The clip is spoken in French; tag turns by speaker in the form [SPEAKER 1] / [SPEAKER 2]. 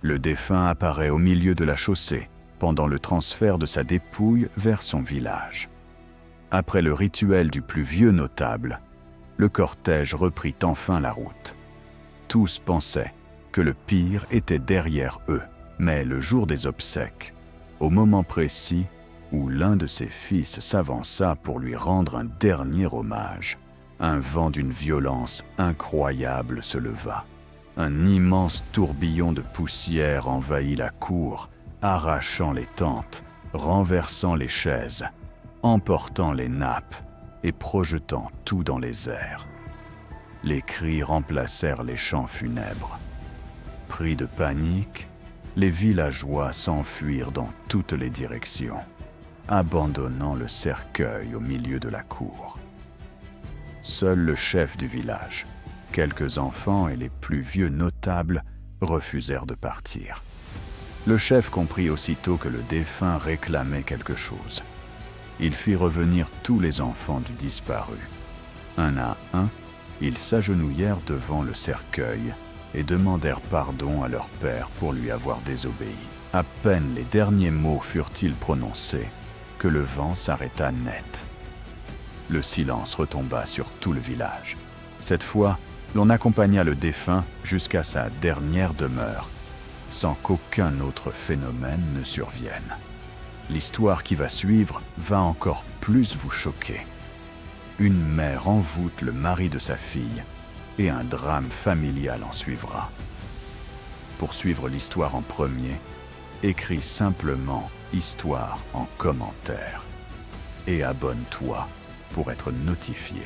[SPEAKER 1] Le défunt apparaît au milieu de la chaussée, pendant le transfert de sa dépouille vers son village. Après le rituel du plus vieux notable, le cortège reprit enfin la route. Tous pensaient que le pire était derrière eux, mais le jour des obsèques, au moment précis où l'un de ses fils s'avança pour lui rendre un dernier hommage, un vent d'une violence incroyable se leva. Un immense tourbillon de poussière envahit la cour, arrachant les tentes, renversant les chaises, emportant les nappes et projetant tout dans les airs. Les cris remplacèrent les chants funèbres. Pris de panique, les villageois s'enfuirent dans toutes les directions, abandonnant le cercueil au milieu de la cour. Seul le chef du village, quelques enfants et les plus vieux notables refusèrent de partir. Le chef comprit aussitôt que le défunt réclamait quelque chose. Il fit revenir tous les enfants du disparu. Un à un, ils s'agenouillèrent devant le cercueil et demandèrent pardon à leur père pour lui avoir désobéi. À peine les derniers mots furent-ils prononcés que le vent s'arrêta net. Le silence retomba sur tout le village. Cette fois, l'on accompagna le défunt jusqu'à sa dernière demeure, sans qu'aucun autre phénomène ne survienne. L'histoire qui va suivre va encore plus vous choquer. Une mère envoûte le mari de sa fille et un drame familial en suivra. Pour suivre l'histoire en premier, écris simplement « Histoire » en commentaire et abonne-toi pour être notifié.